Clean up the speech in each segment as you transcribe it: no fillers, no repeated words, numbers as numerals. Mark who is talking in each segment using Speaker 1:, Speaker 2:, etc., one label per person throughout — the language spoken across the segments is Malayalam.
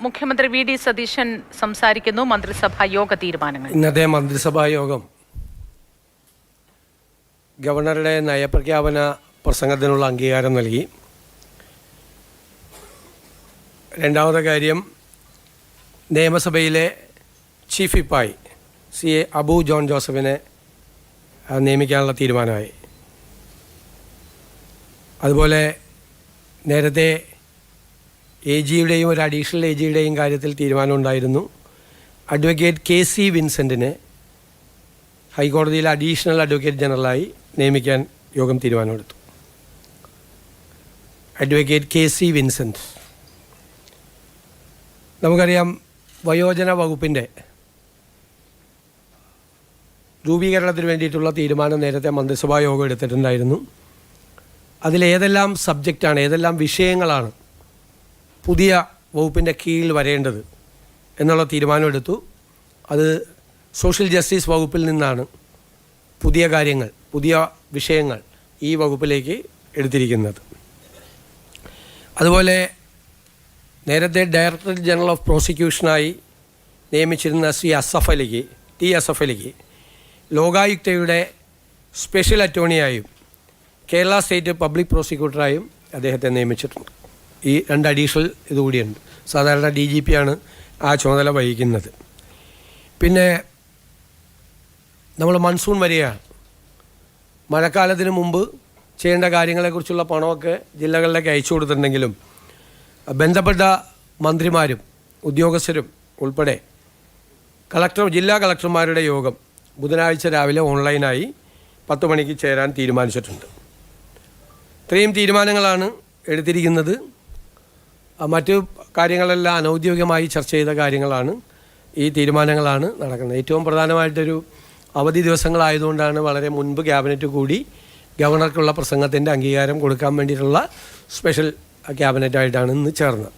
Speaker 1: മുഖ്യമന്ത്രി വി.ഡി. സതീശൻ സംസാരിക്കുന്നു. മന്ത്രിസഭാ യോഗ തീരുമാനങ്ങൾ.
Speaker 2: ഇന്നത്തെ മന്ത്രിസഭാ യോഗം ഗവർണറുടെ നയപ്രഖ്യാപന പ്രസംഗത്തിനുള്ള അംഗീകാരം നൽകി. രണ്ടാമത്തെ കാര്യം, നിയമസഭയിലെ ചീഫ് വിപ്പായി CA അബു ജോൺ ജോസഫിനെ നിയമിക്കാനുള്ള തീരുമാനമായി. അതുപോലെ നേരത്തെ AGയുടെയും ഒരു അഡീഷണൽ AGയുടെയും കാര്യത്തിൽ തീരുമാനമുണ്ടായിരുന്നു. അഡ്വക്കേറ്റ് KC വിൻസെൻറ്റിനെ ഹൈക്കോടതിയിൽ അഡീഷണൽ അഡ്വക്കേറ്റ് ജനറലായി നിയമിക്കാൻ യോഗം തീരുമാനമെടുത്തു. അഡ്വക്കേറ്റ് KC വിൻസെൻറ്റ്, നമുക്കറിയാം, വയോജന വകുപ്പിൻ്റെ രൂപീകരണത്തിന് വേണ്ടിയിട്ടുള്ള തീരുമാനം നേരത്തെ മന്ത്രിസഭാ യോഗം എടുത്തിട്ടുണ്ടായിരുന്നു. അതിലേതെല്ലാം സബ്ജക്റ്റാണ്, ഏതെല്ലാം വിഷയങ്ങളാണ് പുതിയ വകുപ്പിൻ്റെ കീഴിൽ വരേണ്ടത് എന്നുള്ള തീരുമാനമെടുത്തു. അത് സോഷ്യൽ ജസ്റ്റിസ് വകുപ്പിൽ നിന്നാണ് പുതിയ കാര്യങ്ങൾ, പുതിയ വിഷയങ്ങൾ ഈ വകുപ്പിലേക്ക് എടുത്തിരിക്കുന്നത്. അതുപോലെ നേരത്തെ ഡയറക്ടർ ജനറൽ ഓഫ് പ്രോസിക്യൂഷനായി നിയമിച്ചിരുന്ന T. അസഫ് അലിക്ക് ലോകായുക്തയുടെ സ്പെഷ്യൽ അറ്റോർണിയായും കേരള സ്റ്റേറ്റ് പബ്ലിക് പ്രോസിക്യൂട്ടറായും അദ്ദേഹത്തെ നിയമിച്ചിട്ടുണ്ട്. ഈ 2 അഡീഷണൽ ഇതുകൂടിയുണ്ട്. സാധാരണ DGP ആണ് ആ ചുമതല വഹിക്കുന്നത്. പിന്നെ നമ്മൾ മൺസൂൺ വരികയാണ്. മഴക്കാലത്തിന് മുമ്പ് ചെയ്യേണ്ട കാര്യങ്ങളെക്കുറിച്ചുള്ള പണമൊക്കെ ജില്ലകളിലേക്ക് അയച്ചു കൊടുത്തിട്ടുണ്ടെങ്കിലും ബന്ധപ്പെട്ട മന്ത്രിമാരും ഉദ്യോഗസ്ഥരും ഉൾപ്പെടെ ജില്ലാ കളക്ടർമാരുടെ യോഗം ബുധനാഴ്ച രാവിലെ ഓൺലൈനായി 10 മണിക്ക് ചേരാൻ തീരുമാനിച്ചിട്ടുണ്ട്. ഇത്രയും തീരുമാനങ്ങളാണ് എടുത്തിരിക്കുന്നത്. മറ്റു കാര്യങ്ങളെല്ലാം അനൗദ്യോഗികമായി ചർച്ച ചെയ്ത കാര്യങ്ങളാണ്. ഈ തീരുമാനങ്ങളാണ് നടക്കുന്നത്. ഏറ്റവും പ്രധാനമായിട്ടൊരു അവധി ദിവസങ്ങളായതുകൊണ്ടാണ് വളരെ മുൻപ് ക്യാബിനറ്റ് കൂടി ഗവർണർക്കുള്ള പ്രസംഗത്തിൻ്റെ അംഗീകാരം കൊടുക്കാൻ വേണ്ടിയിട്ടുള്ള സ്പെഷ്യൽ ക്യാബിനറ്റായിട്ടാണ് ഇന്ന് ചേർന്നത്.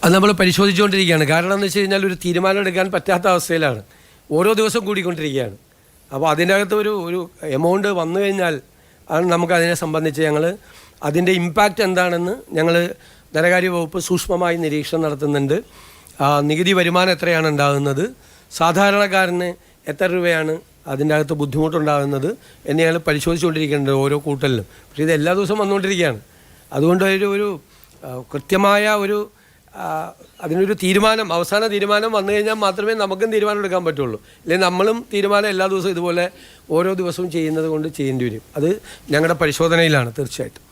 Speaker 2: അത് നമ്മൾ പരിശോധിച്ചുകൊണ്ടിരിക്കുകയാണ്. കാരണം എന്ന് വെച്ച് കഴിഞ്ഞാൽ ഒരു തീരുമാനം എടുക്കാൻ പറ്റാത്ത അവസ്ഥയിലാണ്. ഓരോ ദിവസം കൂടിക്കൊണ്ടിരിക്കുകയാണ്. അപ്പോൾ അതിൻ്റെ അകത്ത് ഒരു എമൗണ്ട് വന്നു കഴിഞ്ഞാൽ ആണ് നമുക്കതിനെ സംബന്ധിച്ച് അതിൻ്റെ ഇമ്പാക്റ്റ് എന്താണെന്ന് ഞങ്ങൾ ധനകാര്യ വകുപ്പ് സൂക്ഷ്മമായി നിരീക്ഷണം നടത്തുന്നുണ്ട്. നികുതി വരുമാനം എത്രയാണ് ഉണ്ടാകുന്നത്, സാധാരണക്കാരന് എത്ര രൂപയാണ് അതിൻ്റെ അകത്ത് ബുദ്ധിമുട്ടുണ്ടാകുന്നത് എന്ന് ഞങ്ങൾ പരിശോധിച്ചുകൊണ്ടിരിക്കുന്നുണ്ട് ഓരോ കൂട്ടലിലും. പക്ഷേ ഇത് എല്ലാ ദിവസവും വന്നുകൊണ്ടിരിക്കുകയാണ്. അതുകൊണ്ട് ഒരു കൃത്യമായ അതിനൊരു തീരുമാനം, അവസാന തീരുമാനം വന്നു കഴിഞ്ഞാൽ മാത്രമേ നമുക്കും തീരുമാനം എടുക്കാൻ പറ്റുള്ളൂ. അല്ലെങ്കിൽ നമ്മളും തീരുമാനം എല്ലാ ദിവസവും ഇതുപോലെ ഓരോ ദിവസവും ചെയ്യുന്നത് കൊണ്ട് ചെയ്യേണ്ടി വരും. അത് ഞങ്ങളുടെ പരിശോധനയിലാണ് തീർച്ചയായിട്ടും.